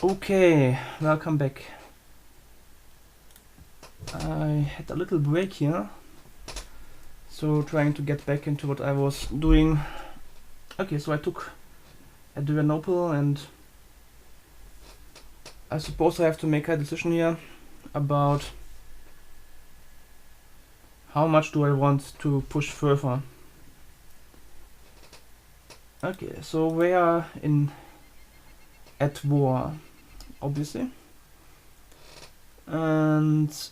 Okay, welcome back. I had a little break here, so trying to get back into what I was doing. Okay, so I took Adrianople, and I suppose I have to make a decision here about how much do I want to push further. Okay, so we are at war, obviously, and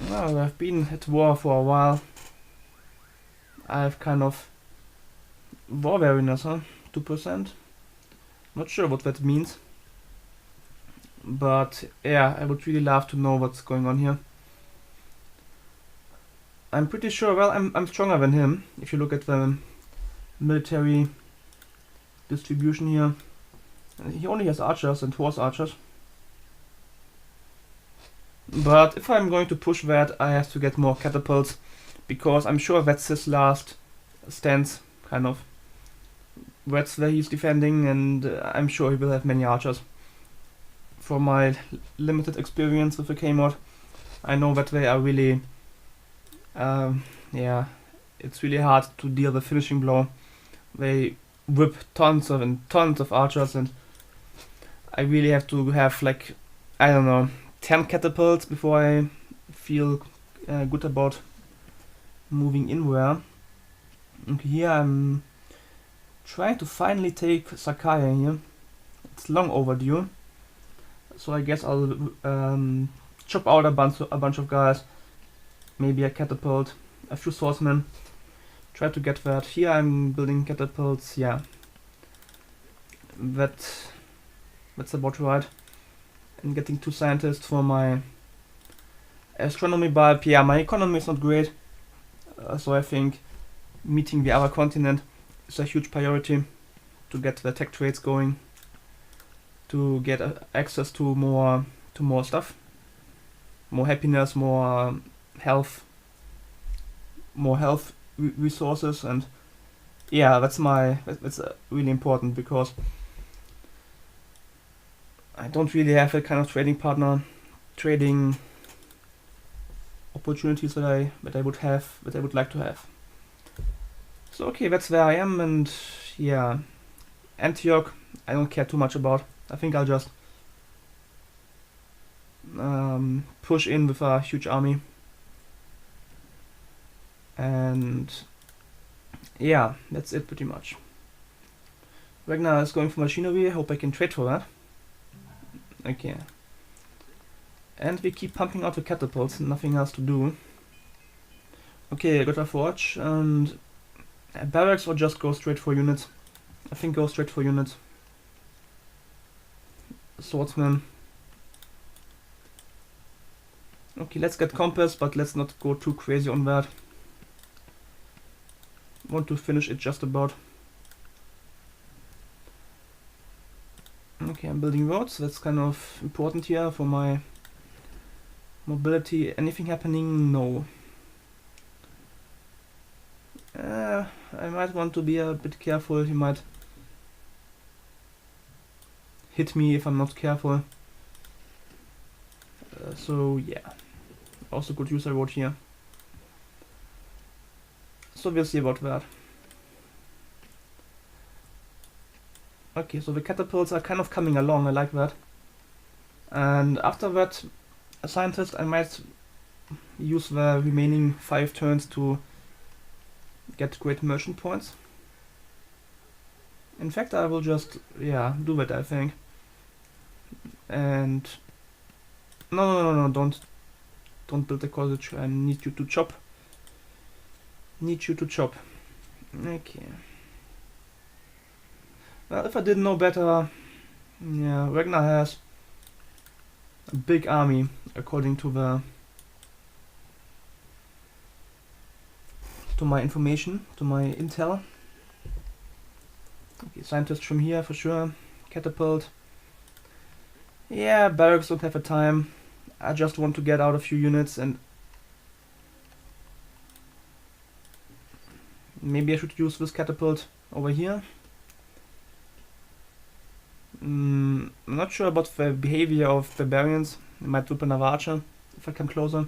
well, I've been at war for a while. I have kind of war weariness, huh? 2%. Not sure what that means, but yeah, I would really love to know what's going on here. I'm pretty sure. Well, I'm stronger than him. If you look at the military distribution here, he only has archers and horse archers. But if I'm going to push that, I have to get more catapults, because I'm sure that's his last stance, kind of. That's where he's defending, and I'm sure he will have many archers. From my limited experience with the K-mod, I know that they are really, yeah, it's really hard to deal the finishing blow. They whip tons of archers, and I really have to have, like, I don't know, 10 catapults before I feel good about moving inward. Okay, here I'm trying to finally take Sakaya here. It's long overdue, so I guess I'll chop out a bunch of guys, maybe a catapult, a few swordsmen. Try to get that. Here I'm building catapults. Yeah, that's about right. And getting 2 scientists for my astronomy bulb. Yeah, my economy is not great, so I think meeting the other continent is a huge priority to get the tech trades going, to get access to more stuff, more happiness, more health resources, and yeah, that's really important, because I don't really have a kind of trading partner, trading opportunities that I would like to have. So okay, that's where I am, and yeah, Antioch I don't care too much about. I think I'll just push in with a huge army, and yeah, that's it pretty much. Ragnar is going for machinery. I hope I can trade for that. Okay. And we keep pumping out the catapults, nothing else to do. Okay, I got a forge, and barracks, or just go straight for units? I think go straight for units. Swordsman. Okay, let's get compass, but let's not go too crazy on that. Want to finish it just about. Okay, I'm building roads. That's kind of important here for my mobility. Anything happening? No. I might want to be a bit careful. He might hit me if I'm not careful. So yeah. Also could use a road here. So we'll see about that. Okay, so the catapults are kind of coming along. I like that. And after that, a scientist, I might use the remaining 5 turns to get great merchant points. In fact, I will just, yeah, do that, I think. And no, don't build a cottage. I need you to chop. Okay. Well, if I didn't know better, yeah, Ragnar has a big army, according to my information, to my intel. Okay, scientists from here for sure. Catapult. Yeah, barracks don't have a time. I just want to get out a few units, and maybe I should use this catapult over here. No, I'm not sure about the behavior of barbarians. They might open another archer if I come closer.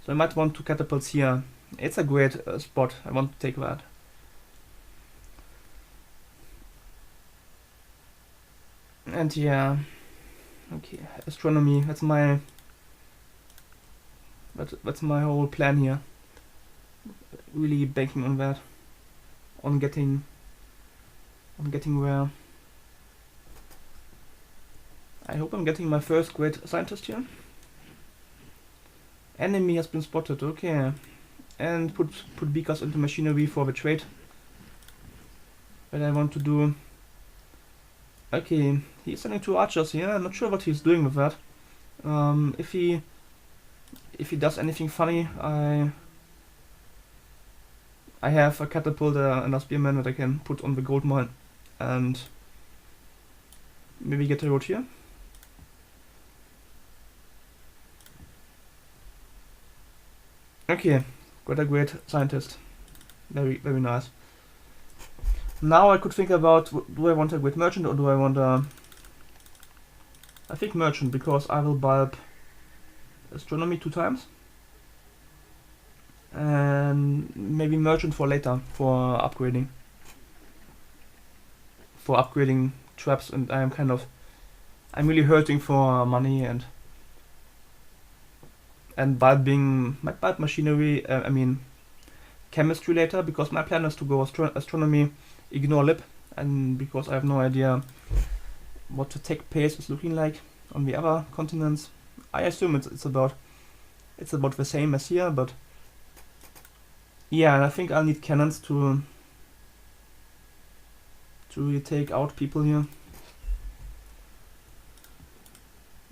So I might want 2 catapults here. It's a great spot. I want to take that. And yeah, okay, astronomy. That's my whole plan here. Really banking on that, on getting where. I hope I'm getting my first great scientist here. Enemy has been spotted. Okay, and put beakers into machinery for the trade that I want to do. Okay, he's sending 2 archers here. I'm not sure what he's doing with that. If he does anything funny, I have a catapult and a spearman that I can put on the gold mine, and maybe get a road here. Okay, got a great scientist. Very, very nice. Now I could think about, do I want a great merchant or do I want a... I think merchant, because I will bulb astronomy 2 times. And maybe merchant for later, for upgrading. For upgrading traps, and I'm really hurting for money and bulbing my bulb machinery, I mean chemistry later, because my plan is to go astronomy, ignore lib, and because I have no idea what the tech pace is looking like on the other continents. I assume it's about the same as here, but yeah, I think I'll need cannons to really take out people here,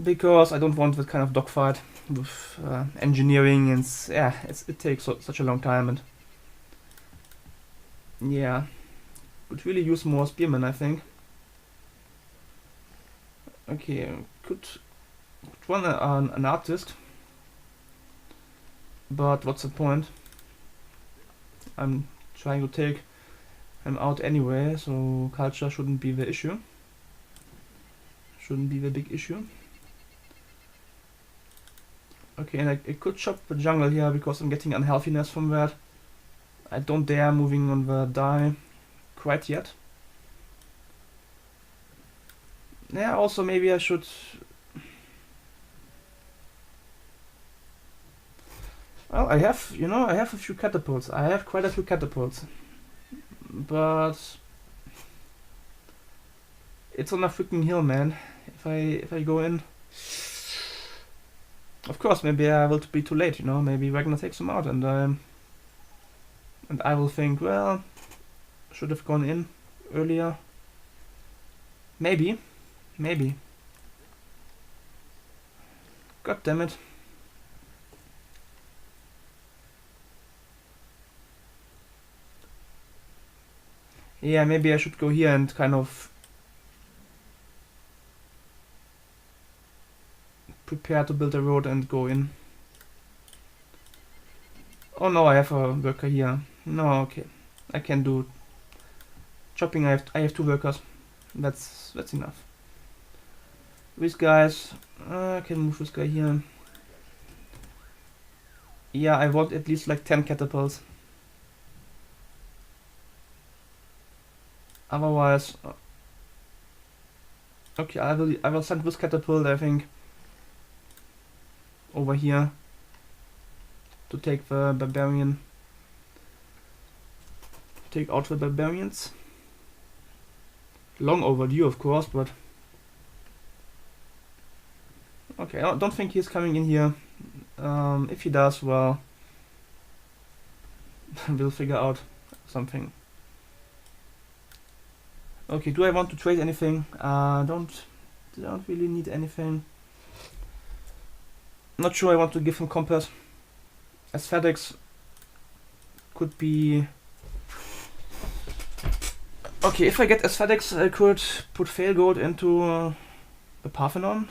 because I don't want that kind of dogfight with engineering, and yeah, it takes such a long time, and yeah, could really use more spearmen, I think. Okay, could run an artist, but what's the point? I'm trying to take him out anyway, so culture shouldn't be the issue. Shouldn't be the big issue. Okay, and I could chop the jungle here because I'm getting unhealthiness from that. I don't dare moving on the die quite yet. Yeah, also maybe I should... Well, I have a few catapults. I have quite a few catapults. But... it's on a freaking hill, man. If I go in... Of course, maybe I will be too late, maybe Ragnar takes him out, and I will think, well, should have gone in earlier. Maybe. God damn it. Yeah, maybe I should go here and kind of prepare to build a road and go in. Oh no, I have a worker here. No, okay. I can do chopping. I have 2 workers. That's enough. These guys, I can move this guy here. Yeah, I want at least like 10 catapults. Otherwise, okay, I will send this catapult, I think, over here to take the barbarian. Take out the barbarians. Long overdue, of course, but okay, I don't think he's coming in here. If he does, well, we'll figure out something. Okay, do I want to trade anything? Don't really need anything. Not sure I want to give him compass. Aesthetics could be... Okay, if I get aesthetics, I could put fail gold into the Parthenon.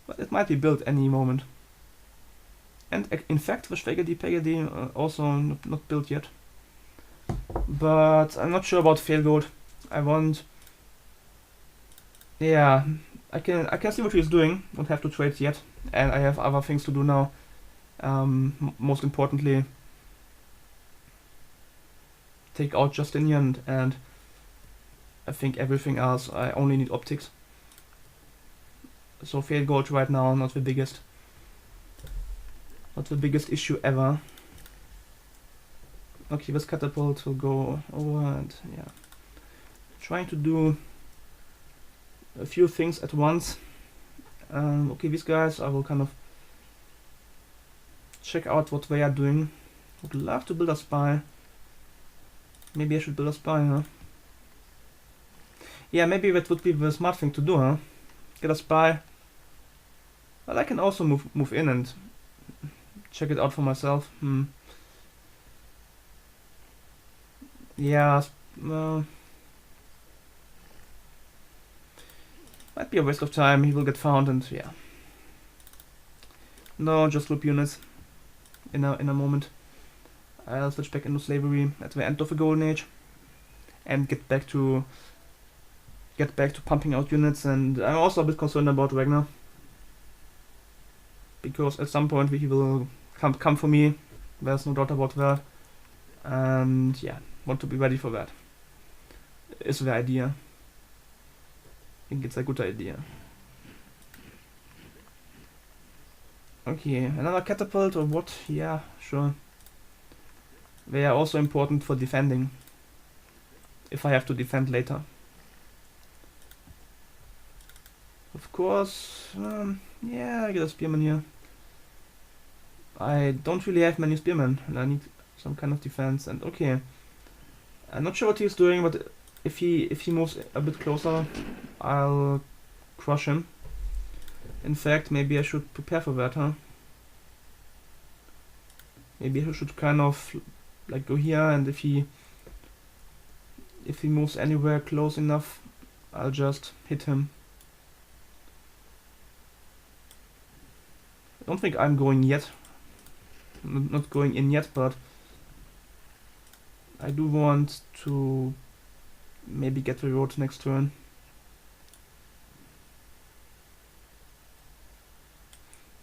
But it might be built any moment. And in fact, the Schwegedi also not built yet. But I'm not sure about fail gold. I want Yeah, I can see what he's doing. Don't have to trade yet, and I have other things to do now. Most importantly, take out Justinian, and I think everything else I only need optics. So failed gold right now, not the biggest issue ever. Okay, this catapult will go over, and yeah, trying to do a few things at once. Okay, these guys, I will kind of check out what they are doing. Would love to build a spy. Maybe I should build a spy, huh? Yeah, maybe that would be the smart thing to do, huh? Get a spy. Well, I can also move in and check it out for myself. Yeah, might be a waste of time. He will get found, and yeah. No, just loop units. In a moment, I'll switch back into slavery at the end of the Golden Age, and get back to pumping out units. And I'm also a bit concerned about Ragnar, because at some point he will come for me. There's no doubt about that. And yeah, want to be ready for that. Is the idea. I think it's a good idea. Okay, another catapult or what? Yeah, sure. They are also important for defending, if I have to defend later. Of course, yeah, I get a spearman here. I don't really have many spearmen, and I need some kind of defense. And okay, I'm not sure what he's doing, but if he moves a bit closer, I'll crush him. In fact, maybe I should prepare for that, huh? Maybe I should kind of like go here, and if he moves anywhere close enough, I'll just hit him. I don't think I'm going yet. Not going in yet, but I do want to maybe get the road next turn.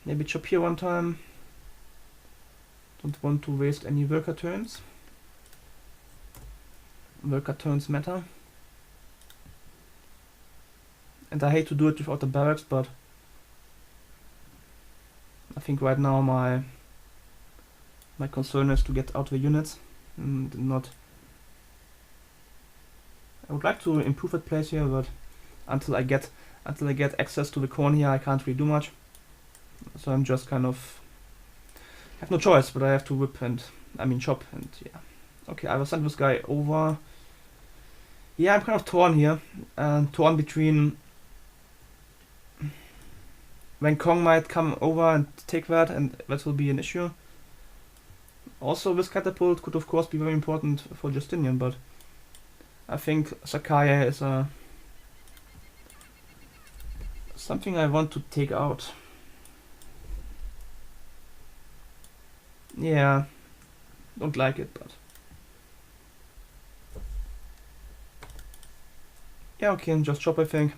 Maybe chop here one time. Don't want to waste any worker turns. Worker turns matter. And I hate to do it without the barracks, but I think right now my concern is to get out the units and not. I would like to improve that place here, but until I get access to the corn here, I can't really do much. So I'm just kind of have no choice, but I have to whip and chop, and yeah. Okay, I will send this guy over. Yeah, I'm kind of torn here, torn between when Kong might come over and take that, and that will be an issue. Also, this catapult could of course be very important for Justinian, but I think Sakai is something I want to take out. Yeah, don't like it, but yeah, okay, just chop, I think.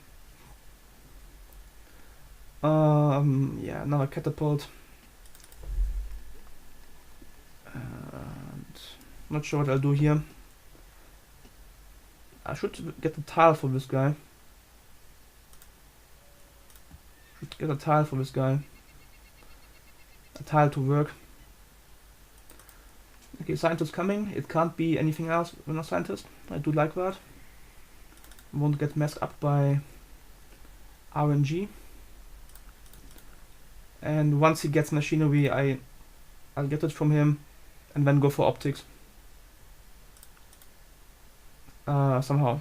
Yeah, another catapult. And not sure what I'll do here. I should get a tile for this guy. A tile to work. Okay, scientist coming. It can't be anything else than a scientist. I do like that. Won't get messed up by RNG. And once he gets machinery, I'll get it from him and then go for optics. Somehow.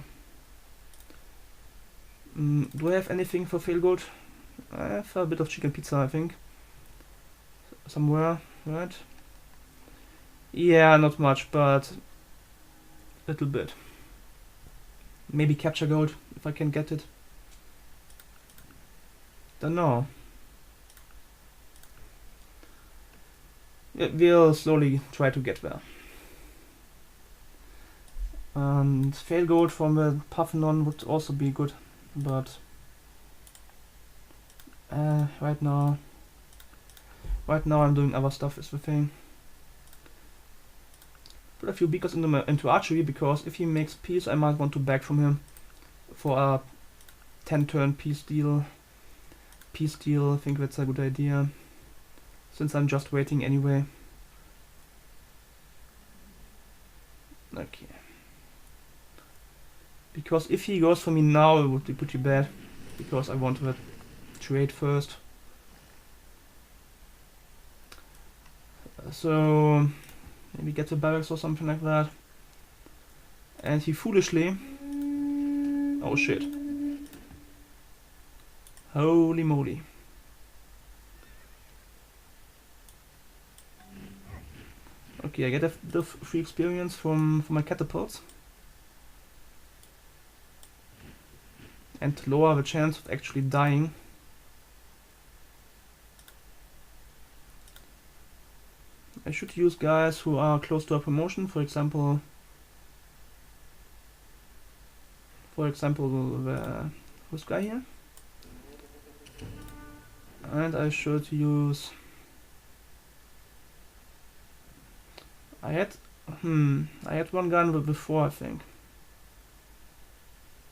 Do I have anything for fail gold? I have a bit of chicken pizza, I think. Somewhere, right? Yeah, not much, but a little bit. Maybe capture gold, if I can get it. Don't know. We'll slowly try to get there. And fail gold from the Parthenon would also be good, but Right now I'm doing other stuff is the thing. Put a few beacons into archery, because if he makes peace I might want to beg from him for a 10 turn peace deal. I think that's a good idea, since I'm just waiting anyway. Okay. Because if he goes for me now it would be pretty bad, because I want to trade first. So maybe get the barracks or something like that. And he foolishly... Oh shit. Holy moly. Okay, I get the free experience from my catapults. And lower the chance of actually dying. I should use guys who are close to a promotion, for example this guy here. And I should use... I had one gun before, I think.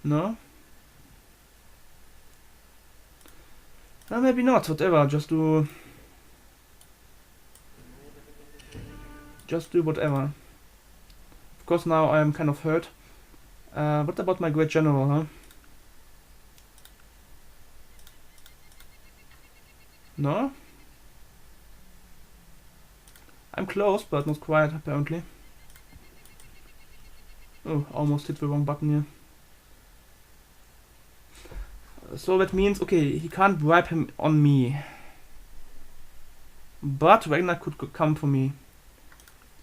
No? Maybe not, whatever, just do whatever. Of course now I am kind of hurt. What about my great general, huh? No? I'm close, but not quite, apparently. Oh, almost hit the wrong button here. So that means, okay, he can't bribe him on me. But Ragnar could come for me.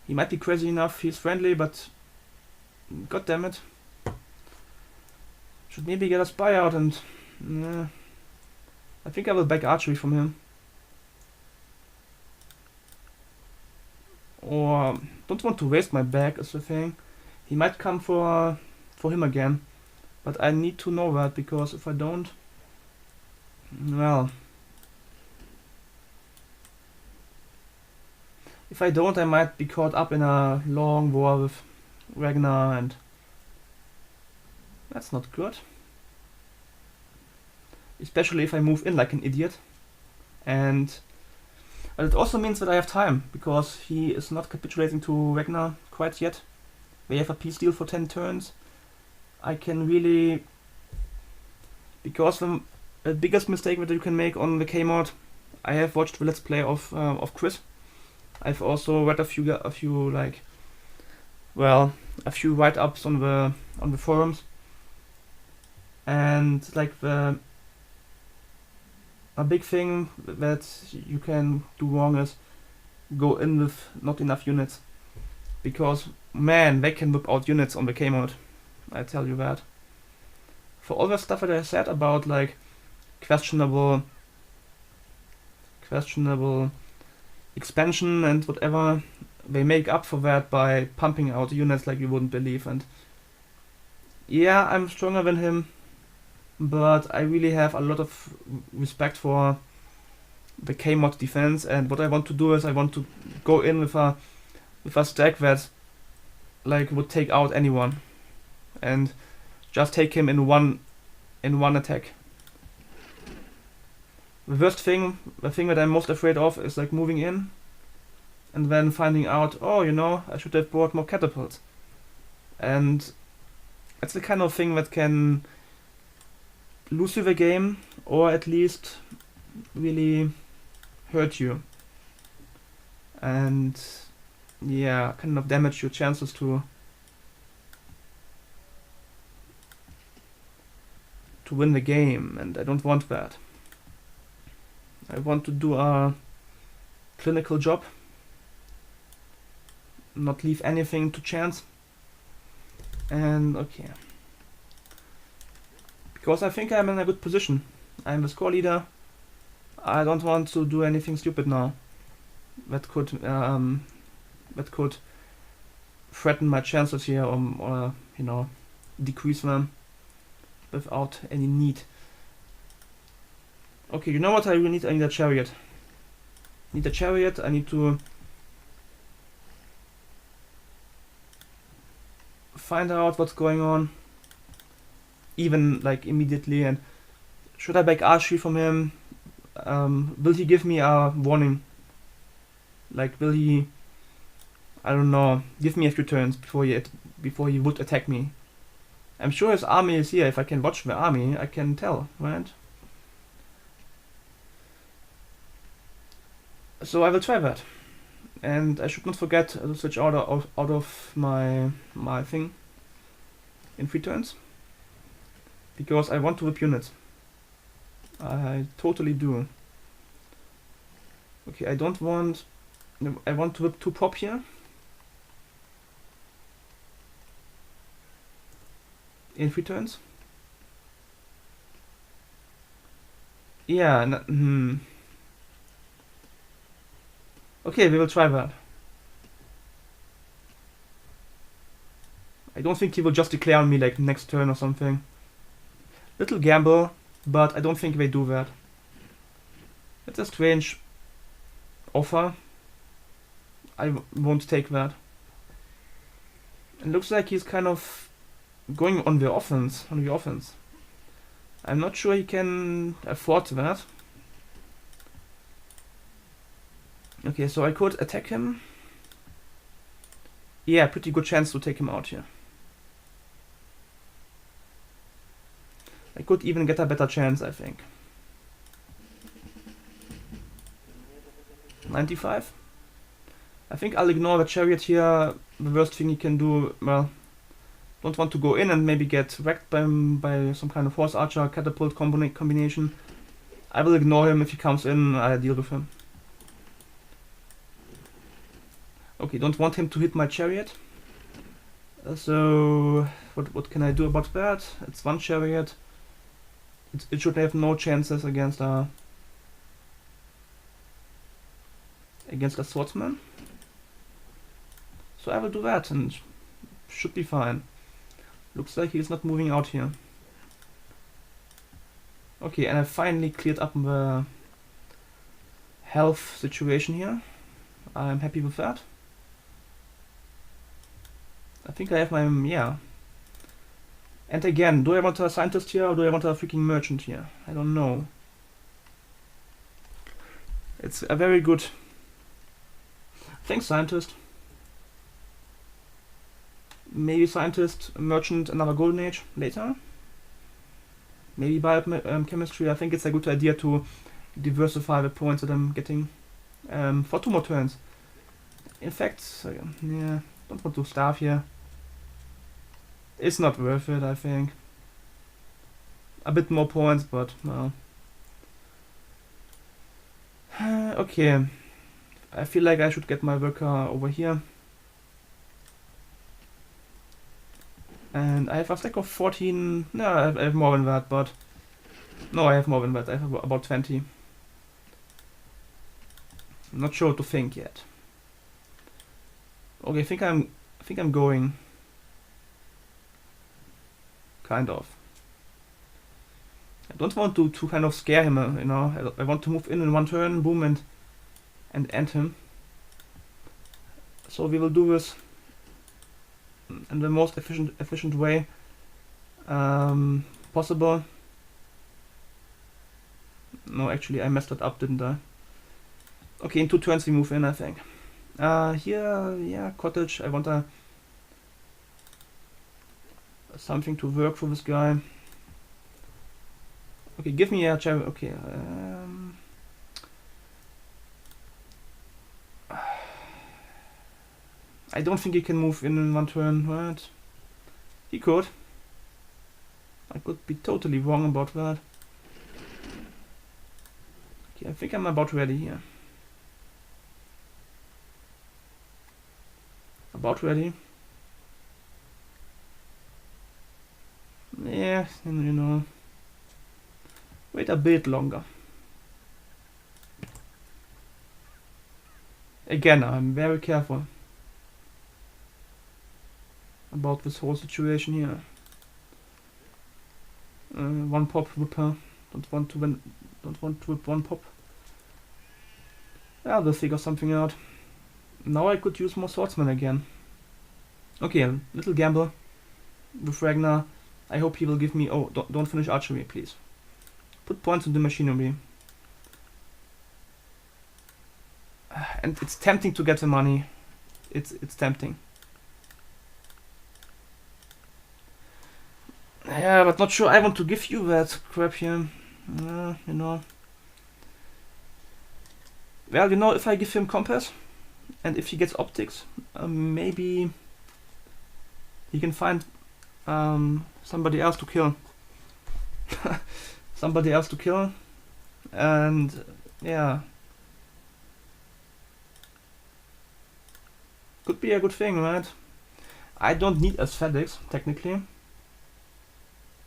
He might be crazy enough, he's friendly, but... God damn it. Should maybe get a spy out and... I think I will back archery from him. Or... Don't want to waste my bag is the thing. He might come for him again. But I need to know that, because if I don't... Well... If I don't, I might be caught up in a long war with Ragnar, and... That's not good. Especially if I move in like an idiot. And... But it also means that I have time, because he is not capitulating to Ragnar quite yet. They have a peace deal for 10 turns. I can really... Because the biggest mistake that you can make on the K-mod, I have watched the Let's Play of Chris. I've also read a few like... Well, a few write-ups on the forums. And like a big thing that you can do wrong is go in with not enough units, because man, they can whip out units on the K-mod, I tell you that. For all the stuff that I said about like questionable expansion and whatever, they make up for that by pumping out units like you wouldn't believe. And yeah, I'm stronger than him, but I really have a lot of respect for the K-mod defense, and what I want to do is I want to go in with a stack that like would take out anyone and just take him in one attack. The thing that I'm most afraid of is like moving in and then finding out, oh, you know, I should have brought more catapults. And it's the kind of thing that can lose you the game, or at least really hurt you. And yeah, kind of damage your chances to win the game, and I don't want that. I want to do a clinical job, not leave anything to chance. And okay, because I think I'm in a good position. I'm the score leader. I don't want to do anything stupid now that could threaten my chances here, or you know, decrease them without any need. Okay, you know what I really need? I need a chariot. Need a chariot, I need to find out what's going on. Even like immediately, and should I beg archery from him? Will he give me a warning? Like, will he, I don't know, give me a few turns before he would attack me? I'm sure his army is here. If I can watch the army, I can tell, right? So I will try that. And I should not forget to switch out of my thing in 3 turns. Because I want to whip units. I totally do. Okay, I want to whip 2 pop here. In 3 turns. Yeah, Okay, we will try that. I don't think he will just declare on me like next turn or something. Little gamble, but I don't think they do that. It's a strange offer. I won't take that. It looks like he's kind of going on the offense. I'm not sure he can afford that. Okay, so I could attack him. Yeah, pretty good chance to take him out here. I could even get a better chance, I think. 95. I think I'll ignore the chariot here. The worst thing he can do, well, don't want to go in and maybe get wrecked by some kind of horse archer catapult combination. I will ignore him. If he comes in, I deal with him. Okay, don't want him to hit my chariot. So what can I do about that? It's 1 chariot. It should have no chances against a swordsman. So I will do that and should be fine. Looks like he's not moving out here. Okay, and I finally cleared up the health situation here. I'm happy with that. I think I have my, yeah. And again, do I want a scientist here or do I want a freaking merchant here? I don't know. It's a very good... Thanks, scientist. Maybe scientist, merchant, another golden age later. Maybe biochemistry. I think it's a good idea to diversify the points that I'm getting for 2 more turns. In fact, yeah, don't want to starve here. It's not worth it, I think. A bit more points, but well. Okay. I feel like I should get my worker over here. And I have a stack of 14. No, I have more than that, but... No, I have more than that. I have about 20. I'm not sure what to think yet. Okay, I think I'm going. Kind of. I don't want to kind of scare him, you know. I want to move in 1 turn, boom, and end him. So we will do this in the most efficient way possible. No, actually I messed it up, didn't I? Okay, in 2 turns we move in, I think. Here, yeah, cottage. I want something to work for this guy. Okay, give me a chariot. Okay. I don't think he can move in 1 turn, right? He could. I could be totally wrong about that. Okay, I think I'm about ready here. About ready. Yeah, you know. Wait a bit longer. Again, I'm very careful about this whole situation here. 1 pop whipper. Don't want to Don't want to whip one pop. Yeah, we'll figure something out. Now I could use more swordsmen again. Okay, a little gamble with Ragnar. I hope he will give me... Oh, don't finish archery, please. Put points into machinery. And it's tempting to get the money. It's tempting. Yeah, but not sure I want to give you that crap here. You know. Well, you know, if I give him compass, and if he gets optics, maybe he can find somebody else to kill. Somebody else to kill. And yeah. Could be a good thing, right? I don't need aesthetics, technically.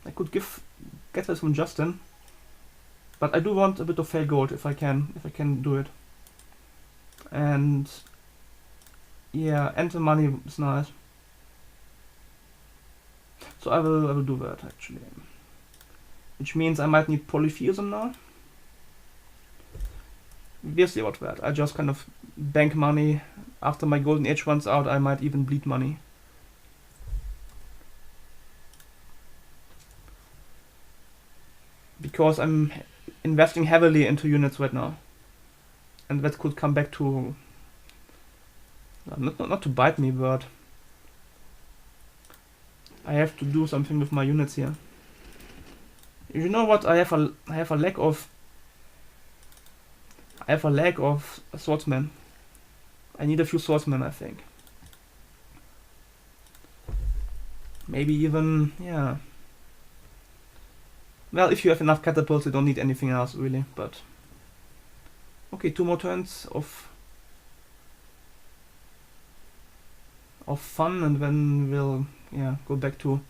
I could get this from Justin. But I do want a bit of fair gold if I can do it. And yeah, and the money is nice. So I will do that actually. Which means I might need polytheism now. We'll see about that. I just kind of bank money. After my golden age runs out, I might even bleed money. Because I'm investing heavily into units right now. And that could come back to... Not to bite me, but... I have to do something with my units here. You know what? I have a lack of... swordsmen. I need a few swordsmen, I think. Maybe even, yeah. Well, if you have enough catapults, you don't need anything else, really, but... Okay, 2 more turns of fun, and then we'll, yeah, go back to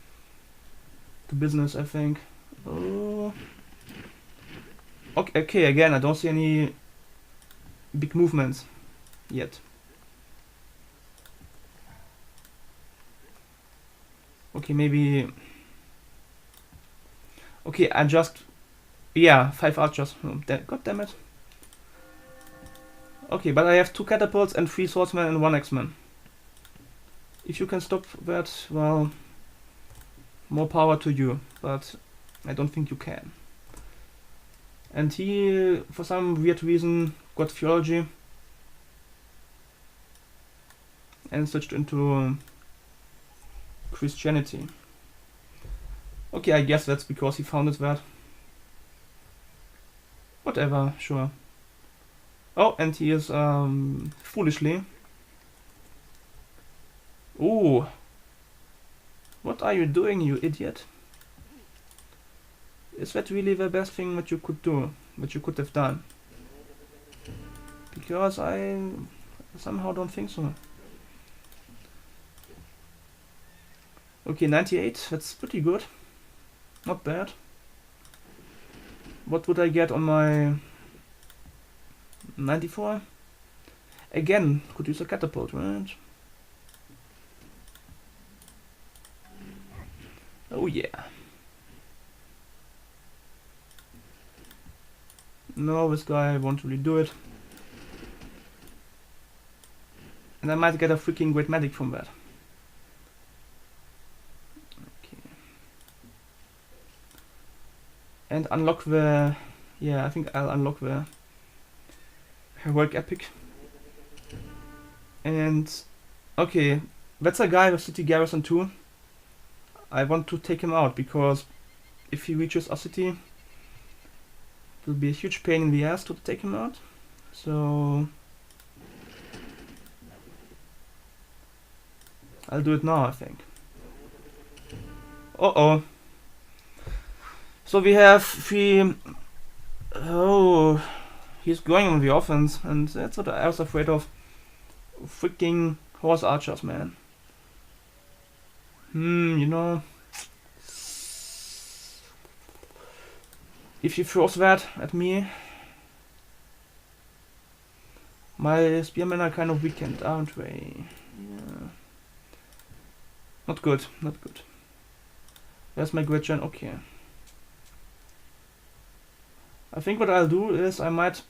business, I think. Oh. Okay, again, I don't see any big movements yet. Okay, maybe... Okay, I just... Yeah, 5 archers. Oh, God damn it. Okay, but I have 2 catapults and 3 swordsmen and 1 axeman. If you can stop that, well... More power to you, but I don't think you can. And he, for some weird reason, got theology. And switched into... Christianity. Okay, I guess that's because he founded that. Whatever, sure. Oh, and he is foolishly. Ooh. What are you doing, you idiot? Is that really the best thing that you could do? That you could have done? Because I somehow don't think so. Okay, 98, that's pretty good. Not bad. What would I get on my 94? Again, could use a catapult, right? Oh yeah. No, this guy won't really do it. And I might get a freaking great medic from that. And unlock the... Yeah, I think I'll unlock the Heroic Epic. And... Okay, that's a guy with City Garrison 2. I want to take him out, because if he reaches our city, it will be a huge pain in the ass to take him out. So... I'll do it now, I think. Uh-oh. So we have 3... Oh... He's going on the offense, and that's what I was afraid of. Freaking horse archers, man. You know... If he throws that at me... My spearmen are kind of weakened, aren't they? Yeah. Not good, not good. Where's my Gretchen? Okay. I think what I'll do is I might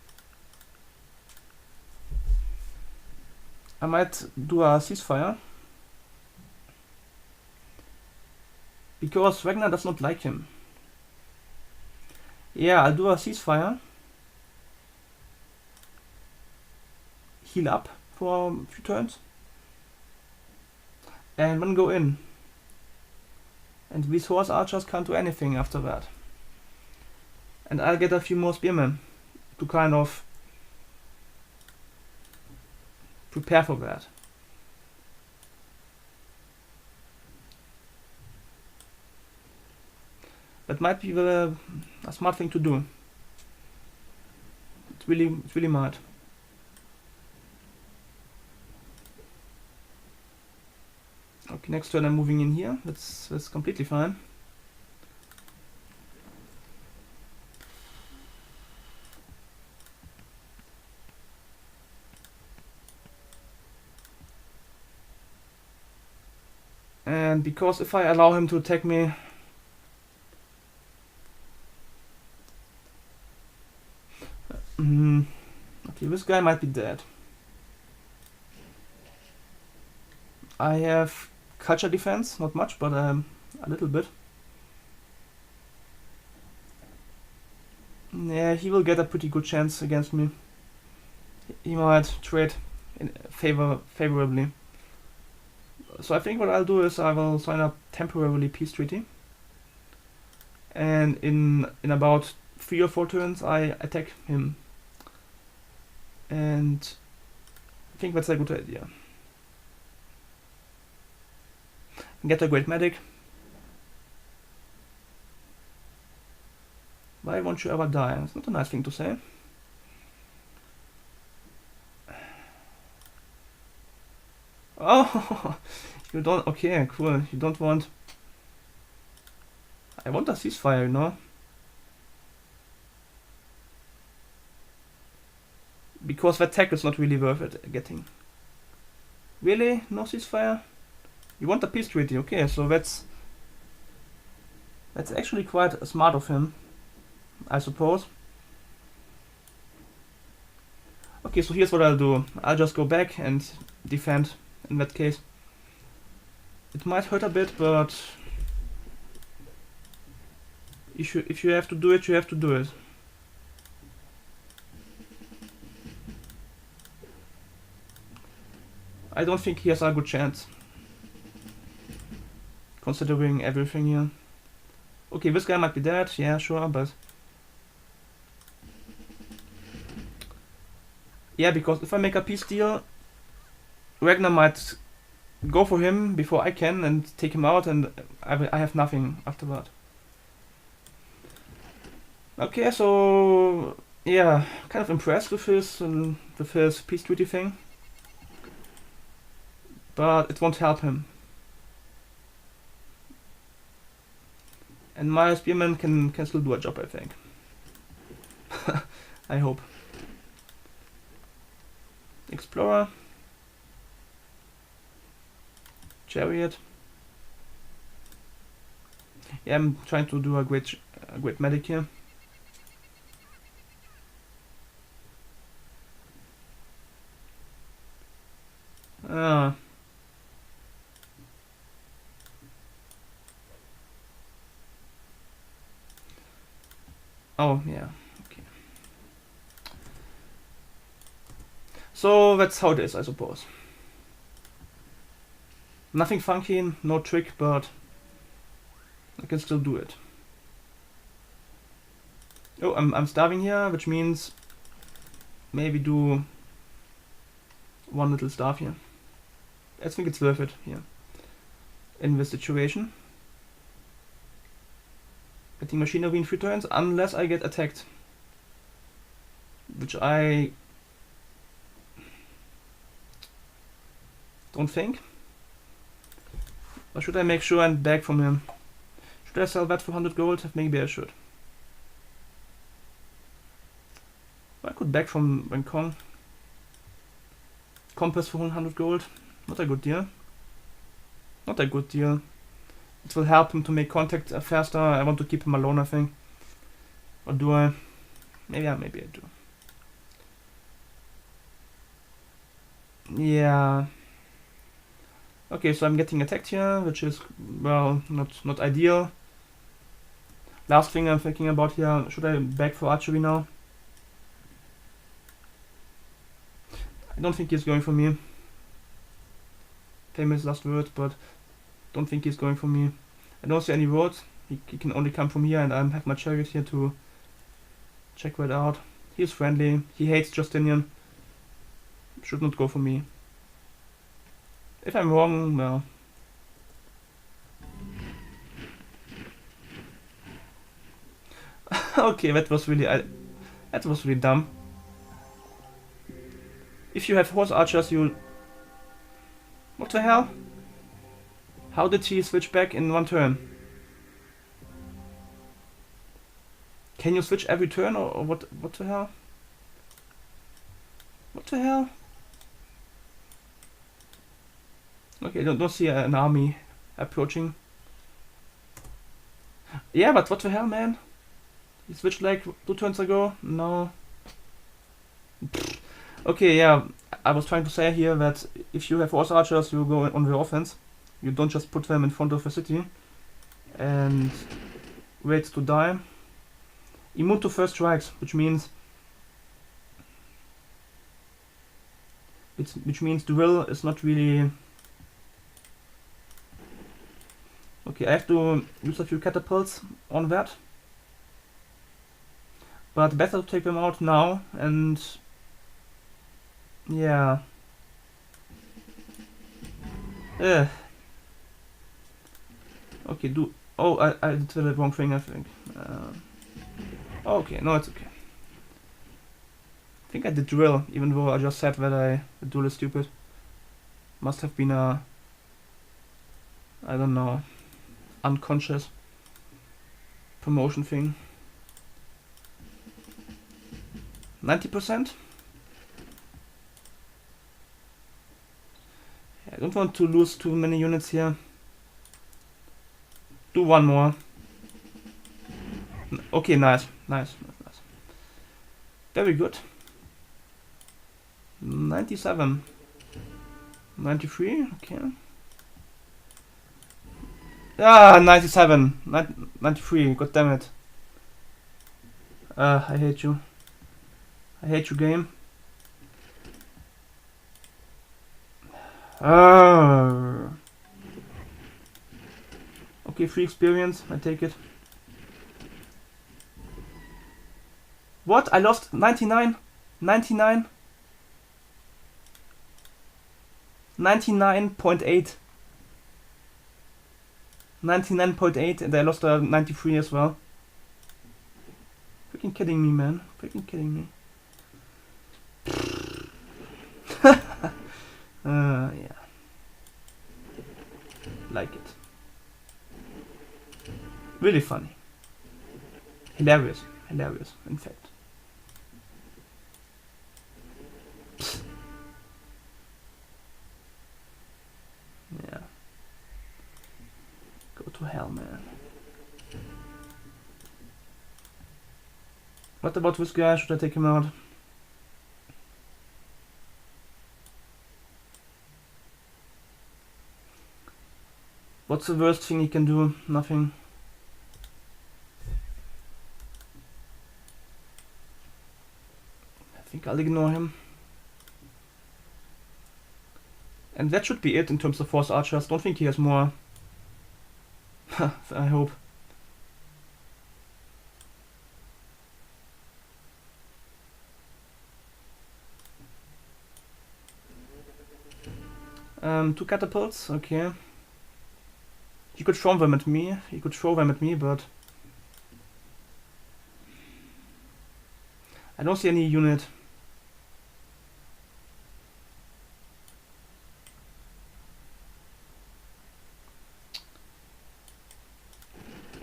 do a ceasefire. Because Ragnar does not like him. Yeah, I'll do a ceasefire. Heal up for a few turns. And then go in. And these horse archers can't do anything after that. And I'll get a few more spearmen to kind of prepare for that. That might be a smart thing to do. It's really mad. Okay, next turn I'm moving in here. That's completely fine. And because if I allow him to attack me, okay, this guy might be dead. I have culture defense, not much, but a little bit. Yeah, he will get a pretty good chance against me. He might trade in favorably. So I think what I'll do is I will sign up temporarily peace treaty. And in about 3 or 4 turns I attack him. And I think that's a good idea. Get a great medic. Why won't you ever die? It's not a nice thing to say. Oh, you don't. Okay, cool. You don't want. I want a ceasefire, you know. Because that tech is not really worth it getting. Really? No ceasefire? You want a peace treaty? Okay, so that's actually quite smart of him, I suppose. Okay, so here's what I'll do. I'll just go back and defend in that case. It might hurt a bit, but if you have to do it, you have to do it. I don't think he has a good chance, considering everything here. Okay, this guy might be dead, yeah, sure, but yeah, because if I make a peace deal, Ragnar might go for him before I can and take him out, and I have nothing after that. Okay, so yeah, kind of impressed with his peace treaty thing, but it won't help him. And my spearmen can still do a job, I think. I hope. Explorer. Chariot. Yeah, I'm trying to do a great medic here. Oh, yeah, okay. So that's how it is, I suppose. Nothing funky, no trick, but I can still do it. Oh, I'm starving here, which means maybe do one little starve here. I think it's worth it here in this situation. Getting machinery in 3 turns, unless I get attacked, which I don't think. Or should I make sure and beg from him? Should I sell that for 100 gold? Maybe I should. I could beg from Kong. Compass for 100 gold. Not a good deal. Not a good deal. It will help him to make contact faster. I want to keep him alone, I think. Or do I? Maybe I do. Yeah. Okay, so I'm getting attacked here, which is, well, not ideal. Last thing I'm thinking about here, should I back for archery now? I don't think he's going for me. Famous last word, but don't think he's going for me. I don't see any roads. He can only come from here, and I have my chariot here to check that out. He's friendly. He hates Justinian. Should not go for me. If I'm wrong, well. Okay, that was really dumb. If you have horse archers, you... What the hell? How did he switch back in one turn? Can you switch every turn, or what the hell? What the hell? Okay, don't see an army approaching. Yeah, but what the hell, man? He switched like 2 turns ago? No. Okay, yeah, I was trying to say here that if you have horse archers, you go on the offense. You don't just put them in front of the city and wait to die. Immune to first strikes, which means drill is not really... Okay, I have to use a few catapults on that. But better to take them out now, and... Yeah. Okay, Oh, I did the wrong thing, I think. Okay, no, it's okay. I think I did drill, even though I just said that the duel is stupid. Must have been a... I don't know... unconscious promotion thing. 90%? I don't want to lose too many units here. Do one more. Okay, nice. Very good. 97. 93, okay. Ah, 97. 93, god damn it. I hate you. I hate you, game. Okay, free experience, I take it. What? I lost 99? 99? 99.8. 99.8, and I lost 93 as well. Freaking kidding me, man. Freaking kidding me. Yeah. Like it. Really funny. Hilarious, in fact. Yeah. Go to hell, man. What about this guy? Should I take him out? What's the worst thing he can do? Nothing. I think I'll ignore him. And that should be it in terms of force archers. Don't think he has more. I hope. Two catapults, okay. He could throw them at me, but I don't see any unit.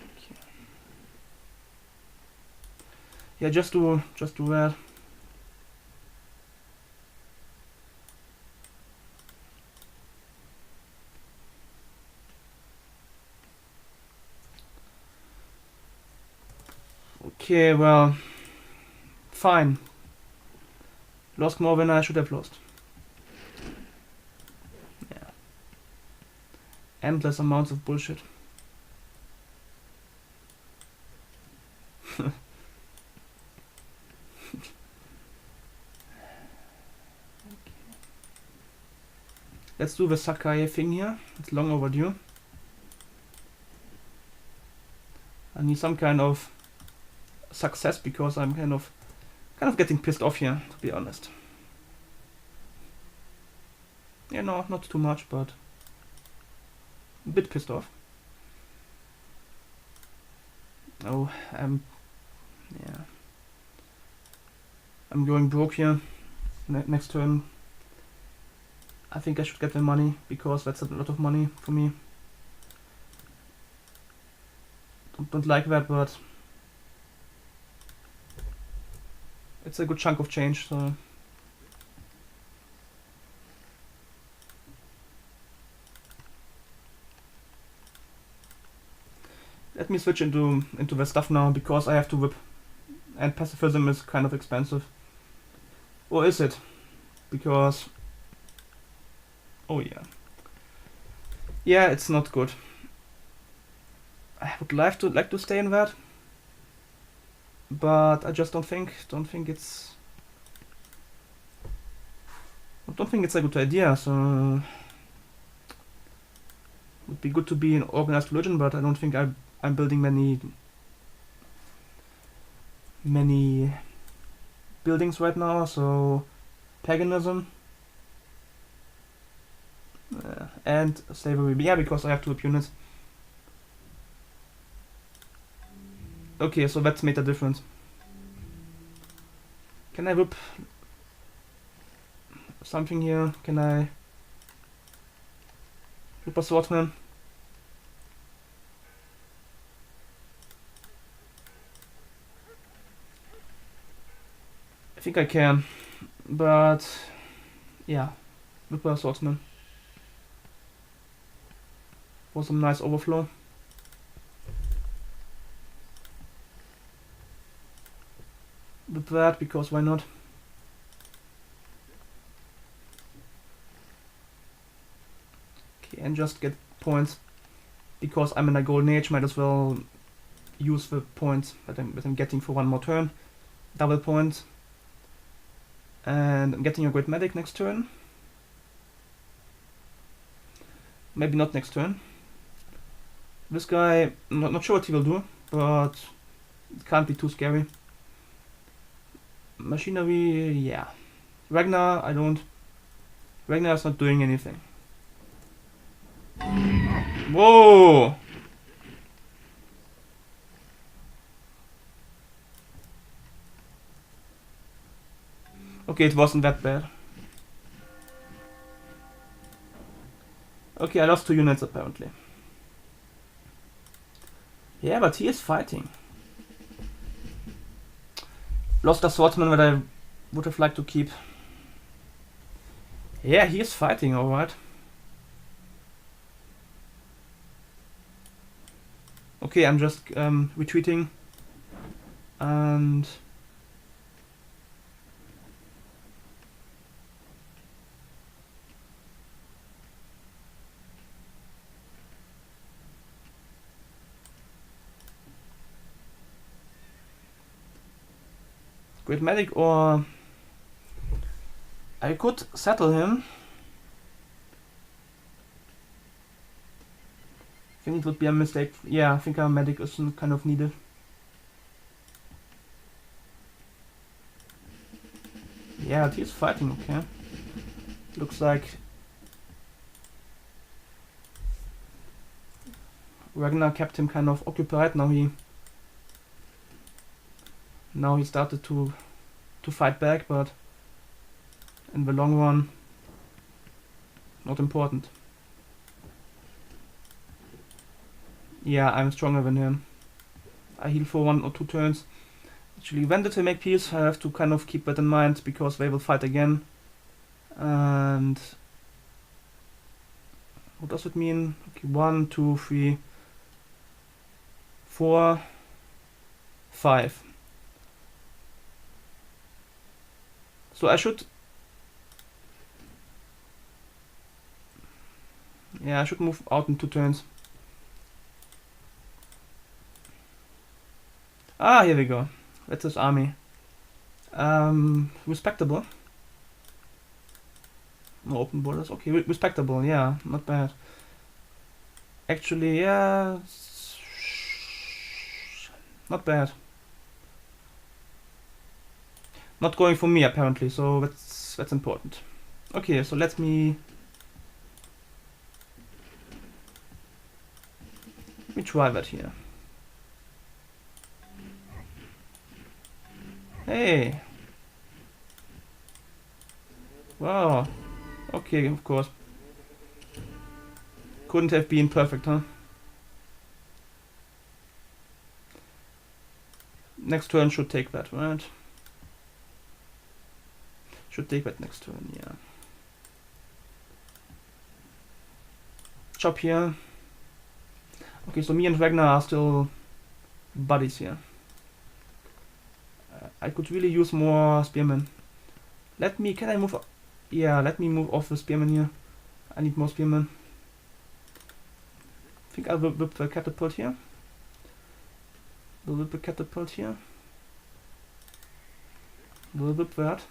Okay. Yeah, just do that. Okay, well, fine. Lost more than I should have lost. Yeah. Endless amounts of bullshit. Let's do the Sakai thing here. It's long overdue. I need some kind of success because I'm kind of getting pissed off here, to be honest. Yeah, no, not too much, but a bit pissed off. Oh, yeah. I'm going broke here. Next turn. I think I should get the money because that's a lot of money for me. Don't like that, but it's a good chunk of change, so let me switch into the stuff now because I have to whip, and pacifism is kind of expensive. Or is it? Because oh yeah. Yeah, it's not good. I would like to stay in that, but I just don't think it's a good idea. So it would be good to be an organized religion, but I don't think I'm building many buildings right now. So paganism and slavery. Yeah, because I have to whip units. Okay, so that's made a difference. Can I whip something here? Can I whip a swordsman? I think I can, but yeah, whip a swordsman for some nice overflow. With that, because why not? Okay, and just get points. Because I'm in a golden age, might as well use the points that I'm getting for one more turn. Double points. And I'm getting a great medic next turn. Maybe not next turn. This guy, not sure what he will do, but it can't be too scary. Machinery, yeah. Ragnar, Ragnar is not doing anything. Whoa! Okay, it wasn't that bad. Okay, I lost 2 units apparently. Yeah, but he is fighting. Lost a swordsman that I would have liked to keep. Yeah, he is fighting, alright. Okay, I'm just retreating. And great medic, or I could settle him. I think it would be a mistake. Yeah, I think our medic is kind of needed. Yeah, he's fighting, okay. Looks like Ragnar kept him kind of occupied. Now he started to fight back, but in the long run, not important. Yeah, I'm stronger than him. I heal for 1 or 2 turns. Actually, when did they make peace? I have to kind of keep that in mind because they will fight again. And what does it mean? Okay, 1, 2, 3, 4, 5. So I should... Yeah, I should move out in 2 turns. Ah, here we go. That's his army. Respectable. No open borders. Okay, respectable. Yeah, not bad. Actually, yeah, not bad. Not going for me apparently, so that's important. Okay, so let me try that here. Hey. Wow. Okay, of course. Couldn't have been perfect, huh? Next turn should take that, right? Should take that next turn, yeah. Chop here. Okay, so me and Ragnar are still buddies here. I could really use more spearmen. Can I move? Yeah, let me move off the spearmen here. I need more spearmen. I think I'll whip the catapult here. We'll whip the catapult here. We'll whip that.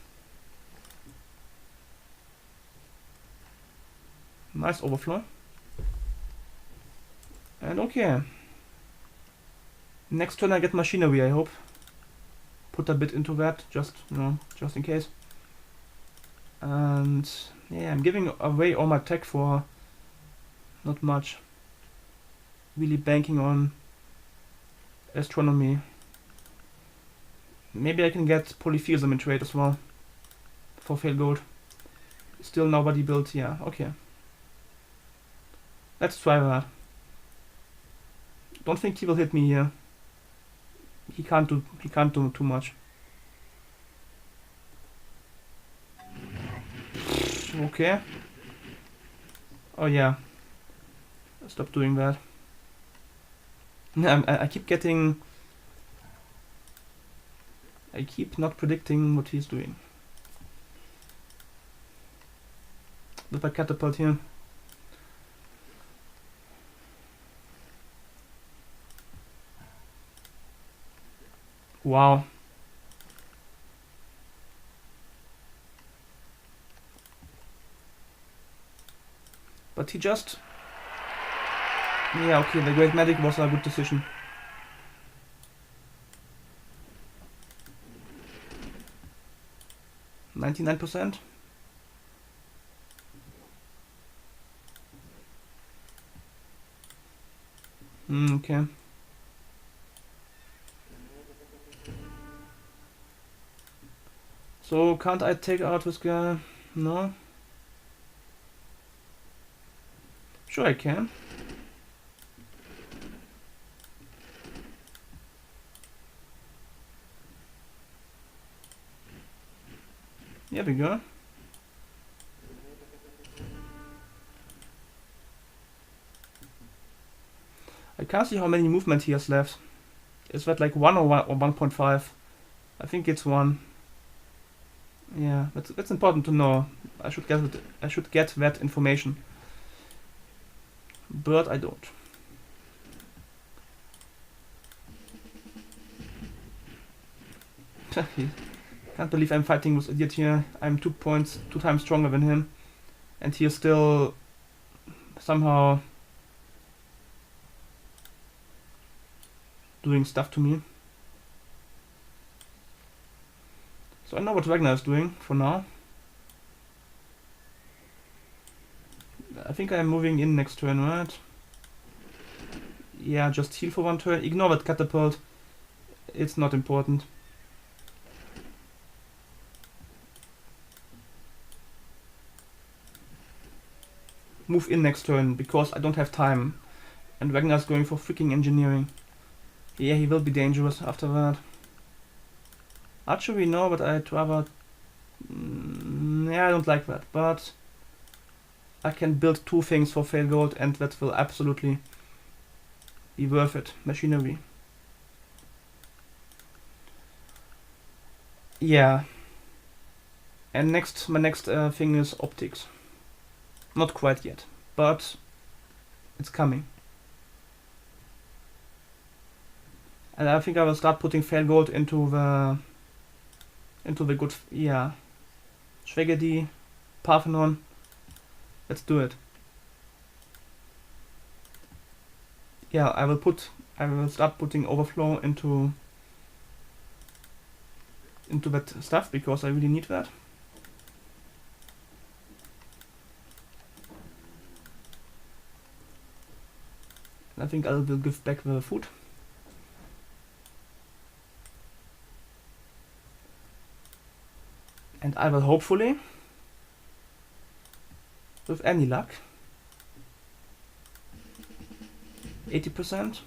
Nice overflow. And okay. Next turn I get machinery, I hope. Put a bit into that, just, you know, just in case. And yeah, I'm giving away all my tech for not much. Really banking on astronomy. Maybe I can get polytheism in trade as well. For fail gold. Still nobody built, yeah, okay. Let's try that. Don't think he will hit me here. He can't do too much. Okay. Oh yeah. Stop doing that. I keep getting... I keep not predicting what he's doing. With a catapult here. Wow. But he just... Yeah, okay, the Great Medic was a good decision. %99%. Okay. So, can't I take out this guy? No. Sure I can. Here we go. I can't see how many movement he has left. Is that like 1 or 1.5? I think it's 1. Yeah, that's important to know. I should get that information. But I don't. Can't believe I'm fighting with idiot here. I'm 2 times stronger than him, and he is still somehow doing stuff to me. So I know what Ragnar is doing for now. I think I'm moving in next turn, right? Yeah, just heal for 1 turn. Ignore that catapult. It's not important. Move in next turn, because I don't have time. And Ragnar's going for freaking engineering. Yeah, he will be dangerous after that. Archery, no, but I'd rather... yeah, I don't like that, but... I can build 2 things for fail gold, and that will absolutely be worth it. Machinery. Yeah. And my next thing is optics. Not quite yet, but it's coming. And I think I will start putting fail gold into the good, yeah, Schwegedi, Parthenon. Let's do it. Yeah, I will start putting overflow into that stuff because I really need that. And I think I will give back the food. And I will hopefully, with any luck, 80%.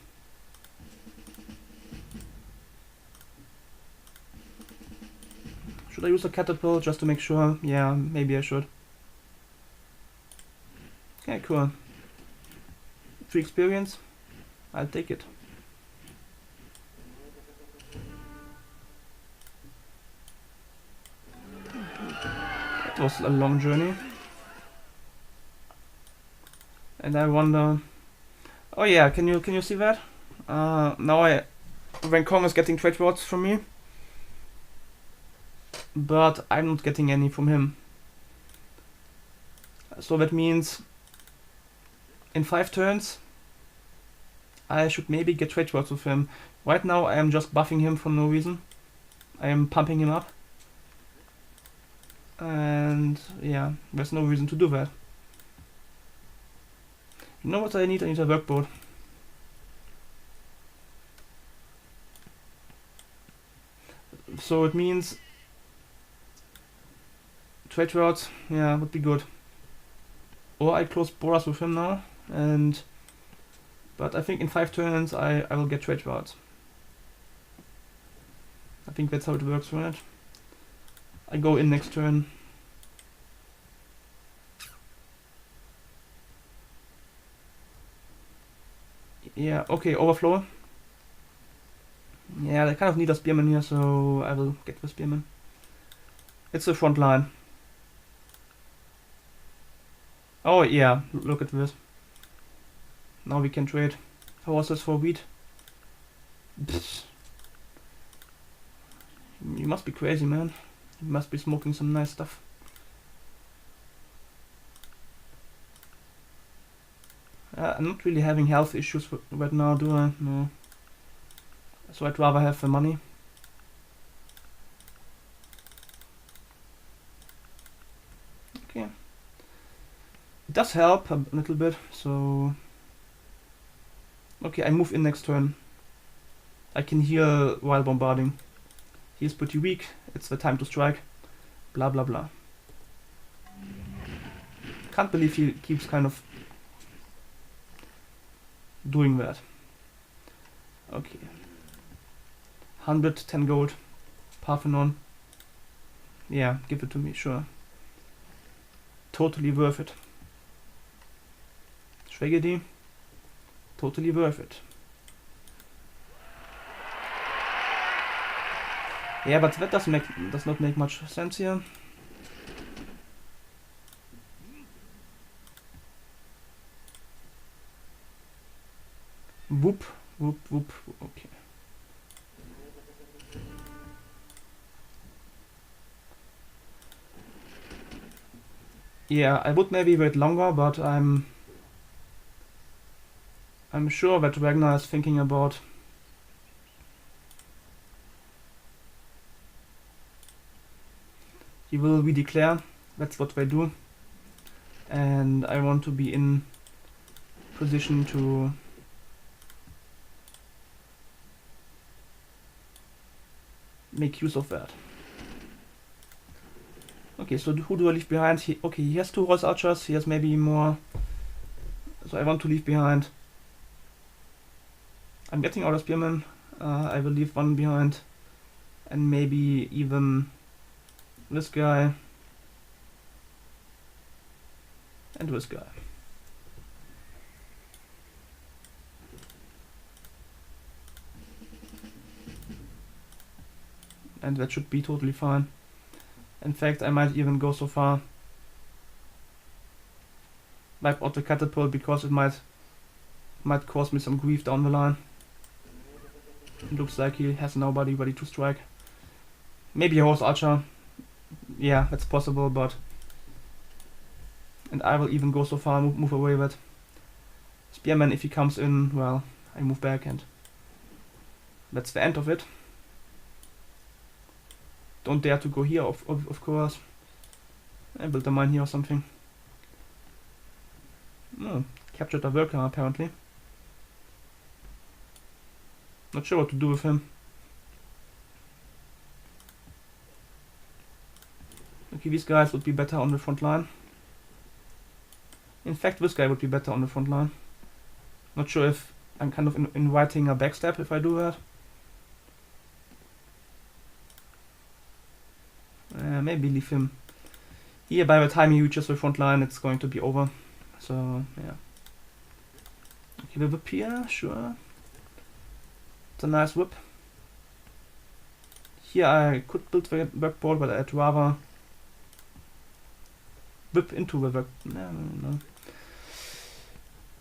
Should I use a catapult just to make sure? Yeah, maybe I should. Okay, cool. Free experience. I'll take it. It was a long journey. And I wonder... Oh yeah, can you see that? Now Wang Kong is getting trade rewards from me. But I'm not getting any from him. So that means in 5 turns I should maybe get trade rewards with him. Right now I am just buffing him for no reason. I am pumping him up. And yeah, there's no reason to do that. You know what I need? I need a workboat. So it means trade routes, yeah, would be good. Or I close Boras with him now, but I think in 5 turns I will get trade routes. I think that's how it works, right? I go in next turn. Yeah, okay, overflow. Yeah, I kind of need a spearman here, so I will get the spearman. It's the front line. Oh yeah, look at this. Now we can trade horses for wheat. Psst. You must be crazy, man. You must be smoking some nice stuff. I'm not really having health issues right now, do I? No. So I'd rather have the money. Okay. It does help a little bit, so... Okay, I move in next turn. I can hear while bombarding. He's pretty weak, it's the time to strike. Blah blah blah. Can't believe he keeps kind of doing that. Okay. 110 gold. Parthenon. Yeah, give it to me, sure. Totally worth it. Schwegedi. Totally worth it. Yeah, but that does not make much sense here. Whoop, whoop, whoop. Okay. Yeah, I would maybe wait longer, but I'm sure that Ragnar is thinking about he will redeclare. That's what they do, and I want to be in position to make use of that. Okay, so who do I leave behind? Okay, he has 2 horse archers, he has maybe more, so I want to leave behind. I'm getting out of spearmen. I will leave 1 behind, and maybe even this guy and this guy. And that should be totally fine. In fact, I might even go so far wipe out the catapult because it might cause me some grief down the line. It looks like he has nobody ready to strike. Maybe a horse archer. Yeah, that's possible, but... And I will even go so far, move away with Spearman. If he comes in, well, I move back and... That's the end of it. Don't dare to go here, of course. I built a mine here or something. Oh, captured a worker apparently. Not sure what to do with him. Okay, these guys would be better on the front line. In fact, this guy would be better on the front line. Not sure if I'm kind of inviting a backstab if I do that. Maybe leave him here. By the time he reaches the front line, it's going to be over. So, yeah. Okay, the whip here, sure. It's a nice whip. Here I could build the workboard, but I'd rather whip into the work. No.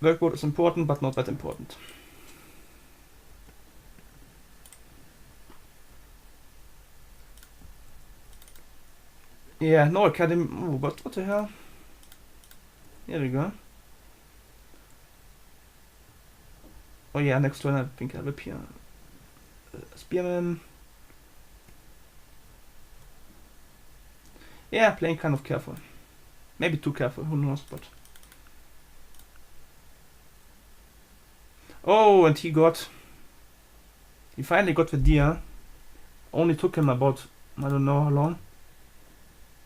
Workboard is important, but not that important. Yeah, no academy. Oh, what the hell? Here we go. Oh yeah, next turn I think I'll whip here. Spearman. Yeah, playing kind of careful. Maybe too careful, who knows, but... Oh, and he finally got the deer. Only took him about, I don't know how long.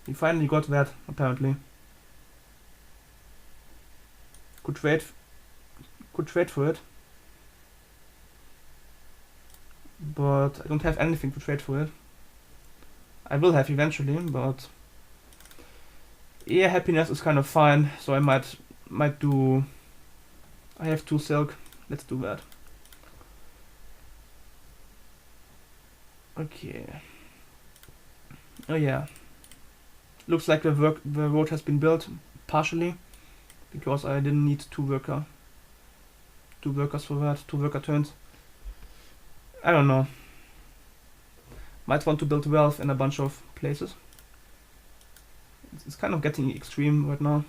He finally got that, apparently. Could trade for it. But I don't have anything to trade for it. I will have eventually, but... Yeah, happiness is kind of fine, so I might do... I have 2 silk, let's do that. Okay. Oh yeah. Looks like the road has been built, partially, because I didn't need 2 workers for that, 2 worker turns. I don't know. Might want to build wealth in a bunch of places. It's kind of getting extreme right now.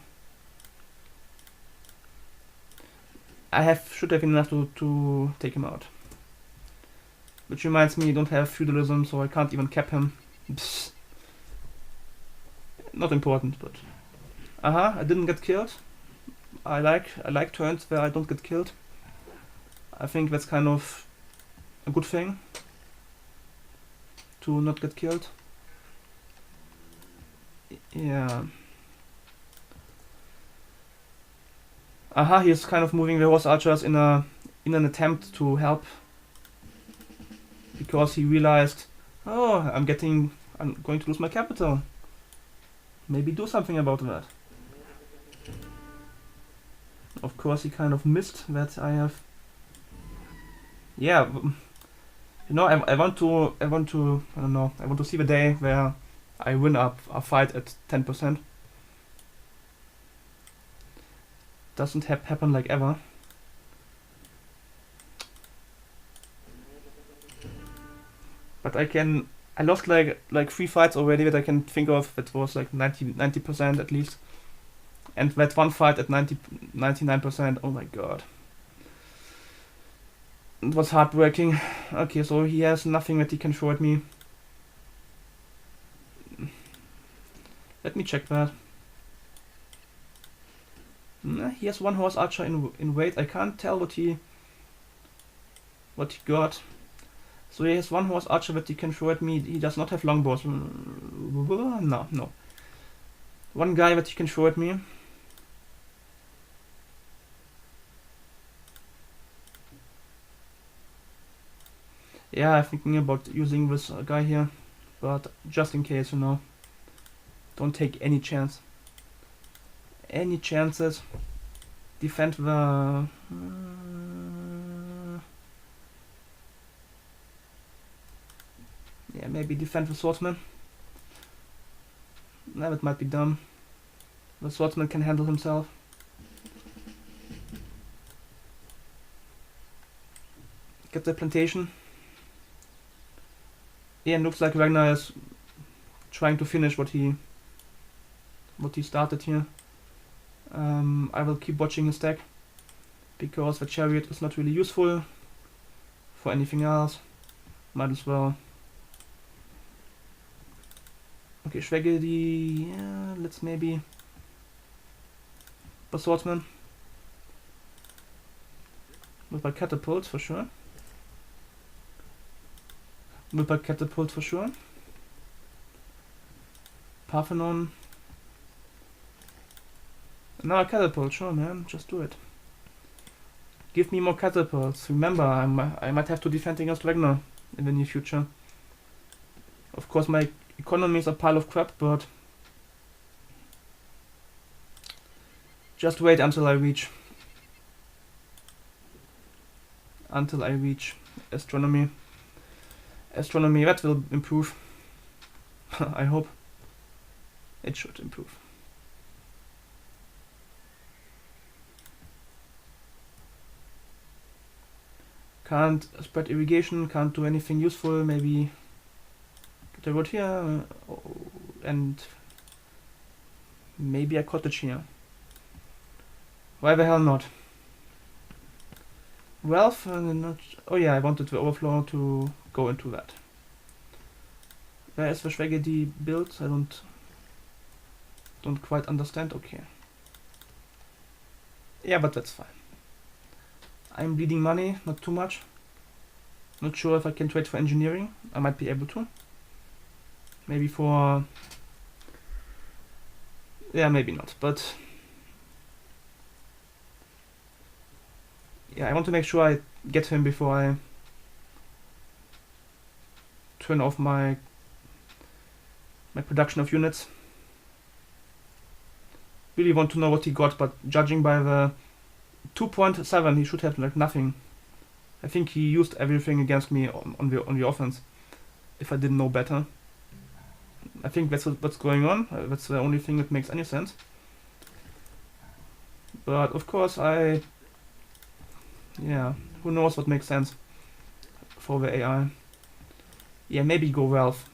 I should have enough to take him out. Which reminds me, I don't have feudalism, so I can't even cap him. Psst. Not important, but... I didn't get killed. I like turns where I don't get killed. I think that's kind of a good thing. To not get killed. Yeah. He's kind of moving the horse archers in an attempt to help. Because he realized, oh, I'm going to lose my capital. Maybe do something about that. Of course, he kind of missed that I have. Yeah, you know, I want to. I don't know. I want to see the day where I win a fight at 10%. Doesn't happen like ever. But I lost like 3 fights already that I can think of that was like 90% at least. And that one fight at 99%, oh my god. It was heartbreaking. Okay, so he has nothing that he can throw at me. Let me check that. He has 1 horse archer in weight. I can't tell what he got. So he has 1 horse archer that he can throw at me. He does not have longbows. No. 1 guy that he can throw at me. Yeah, I'm thinking about using this guy here, but just in case, you know. Don't take any chance. Any chances. Defend the... yeah, maybe defend the swordsman. Nah, that might be dumb. The swordsman can handle himself. Get the plantation. Yeah, and looks like Ragnar is trying to finish what he started here. I will keep watching his deck because the chariot is not really useful for anything else. Might as well. Okay, Schwegedi, yeah, let's maybe the swordsman with my catapult for sure. With my catapult for sure. Parthenon. No, catapult, sure man, just do it. Give me more catapults. Remember, I might have to defend against Ragnar in the near future. Of course, my economy is a pile of crap, but just wait until I reach astronomy. Astronomy, that will improve. I hope it should improve. Can't spread irrigation, can't do anything useful, maybe get a road here, and maybe a cottage here. Why the hell not? Wealth, not. Oh yeah, I wanted the overflow to go into that. Where is the Schwegedi built? I don't quite understand. Okay. Yeah, but that's fine. I'm bleeding money, not too much. Not sure if I can trade for engineering. I might be able to. Maybe for... Yeah, maybe not, but... Yeah, I want to make sure I get him before I turn off my production of units. Really want to know what he got, but judging by the 2.7, he should have like nothing. I think he used everything against me on the offense. If I didn't know better, I think that's what's going on. That's the only thing that makes any sense. But of course, yeah, who knows what makes sense for the AI? Yeah, maybe go wealth.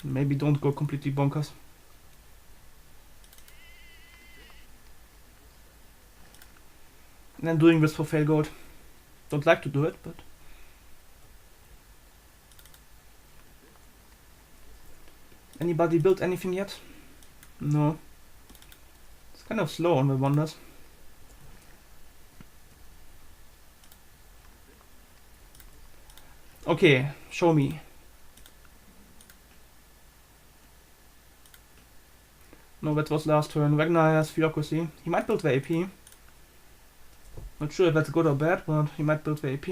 Maybe don't go completely bonkers. And then doing this for fail gold. Don't like to do it, but anybody built anything yet? No. It's kind of slow on the wonders. Okay, show me. No, that was last turn. Ragnar has Theocracy. He might build the AP. Not sure if that's good or bad, but he might build the AP.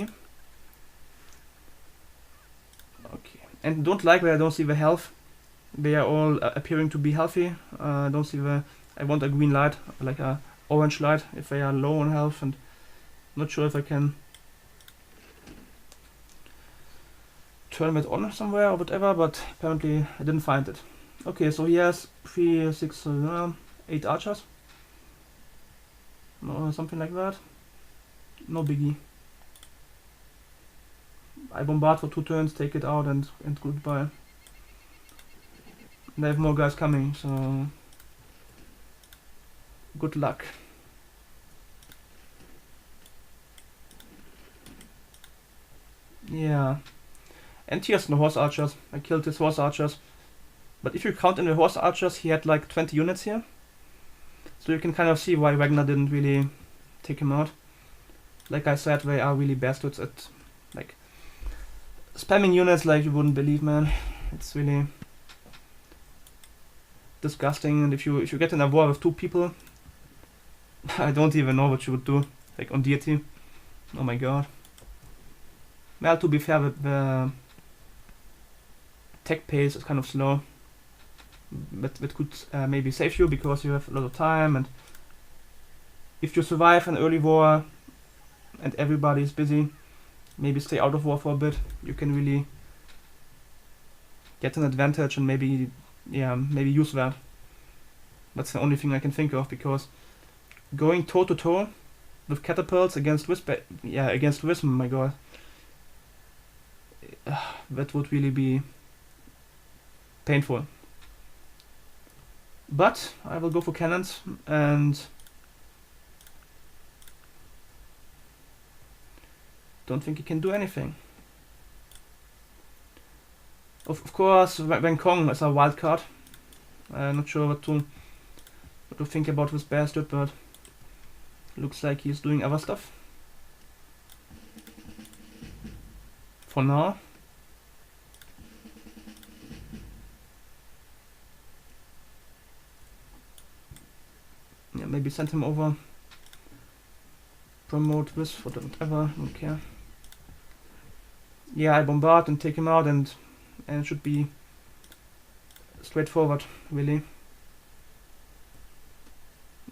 Okay. And don't like where I don't see the health. They are all appearing to be healthy. Don't see the... I want a green light, like a orange light, if they are low on health, and not sure if I can turn it on somewhere or whatever, but apparently I didn't find it. Okay, so he has 3, 6, 8 archers. No, something like that. No biggie. I bombard for 2 turns, take it out, and goodbye. And I have more guys coming, so good luck. Yeah. And here's no horse archers. I killed his horse archers. But if you count in the horse archers, he had like 20 units here. So you can kind of see why Ragnar didn't really take him out. Like I said, they are really bastards at like spamming units like you wouldn't believe, man. It's really disgusting. And if you get in a war with 2 people, I don't even know what you would do. Like on deity. Oh my god. Well, to be fair, the tech pace is kind of slow. But that could maybe save you because you have a lot of time, and if you survive an early war and everybody is busy, maybe stay out of war for a bit, you can really get an advantage and maybe, yeah, maybe use that. That's the only thing I can think of, because going toe to toe with catapults against against Wisp, my god, that would really be painful. But I will go for cannons, and don't think he can do anything. Of course, Wang Kong is a wild card. I'm not sure what to think about this bastard, but looks like he's doing other stuff. For now. Yeah, maybe send him over. Promote this for whatever, don't care. Yeah, I bombard and take him out, and it should be straightforward, really.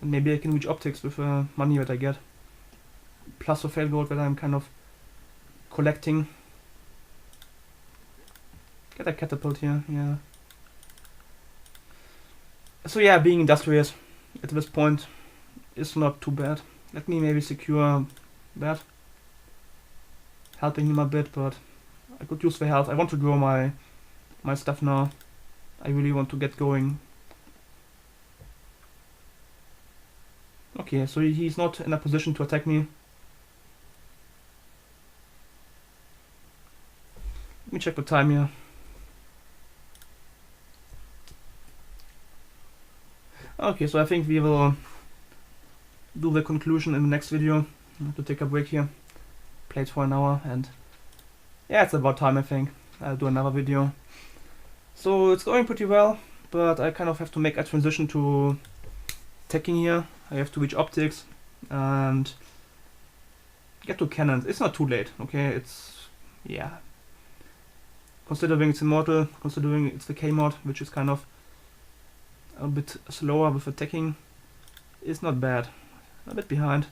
And maybe I can reach optics with money that I get. Plus the fail gold that I'm kind of collecting. Get a catapult here, yeah. So yeah, being industrious at this point is not too bad. Let me maybe secure that. Helping him a bit, but I could use the health. I want to grow my stuff now. I really want to get going. Okay, so he's not in a position to attack me. Let me check the time here. Okay, so I think we will do the conclusion in the next video. I have to take a break here. Played for an hour, and yeah, it's about time, I think. I'll do another video. So it's going pretty well, but I kind of have to make a transition to attacking here. I have to reach optics and get to cannons. It's not too late, okay? It's, yeah. Considering it's immortal, considering it's the K-mod, which is kind of a bit slower with attacking, it's not bad. A bit behind.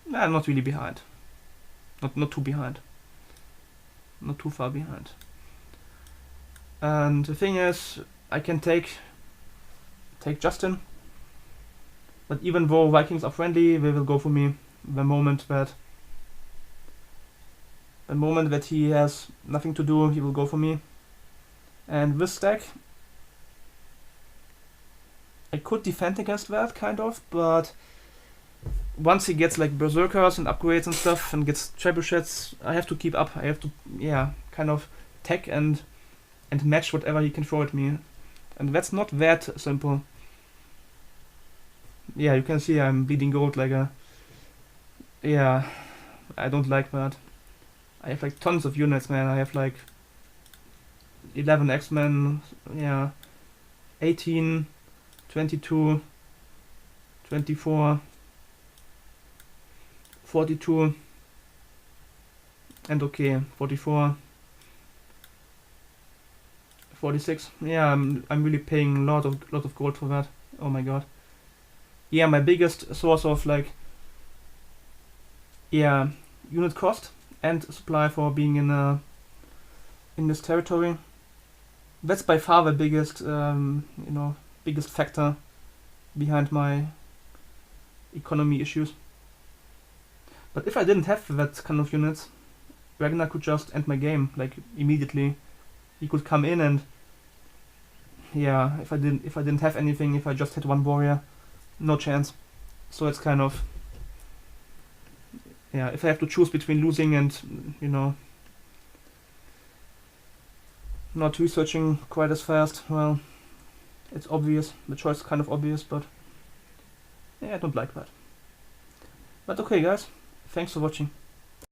Nah, not really behind. Not too behind. Not too far behind. And the thing is, I can take Justin. But even though Vikings are friendly, they will go for me the moment that he has nothing to do, he will go for me. And this stack, I could defend against that, kind of, but once he gets like berserkers and upgrades and stuff and gets trebuchets, I have to keep up. I have to, yeah, kind of tech and match whatever he can throw at me. And that's not that simple. Yeah, you can see I'm bleeding gold like a... Yeah, I don't like that. I have like tons of units, man. I have like 11 X-Men, yeah, 18, 22, 24, 42, and okay, 44, 46. Yeah, I'm really paying a lot of gold for that. Oh my god. Yeah, my biggest source of like, yeah, unit cost and supply for being in this territory. That's by far the biggest, biggest factor behind my economy issues. But if I didn't have that kind of units, Ragnar could just end my game like immediately. He could come in and, yeah, if I didn't have anything, if I just had one warrior, no chance. So it's kind of, yeah, if I have to choose between losing and, not researching quite as fast, well, it's obvious. The choice is kind of obvious, but yeah, I don't like that. But okay, guys, thanks for watching.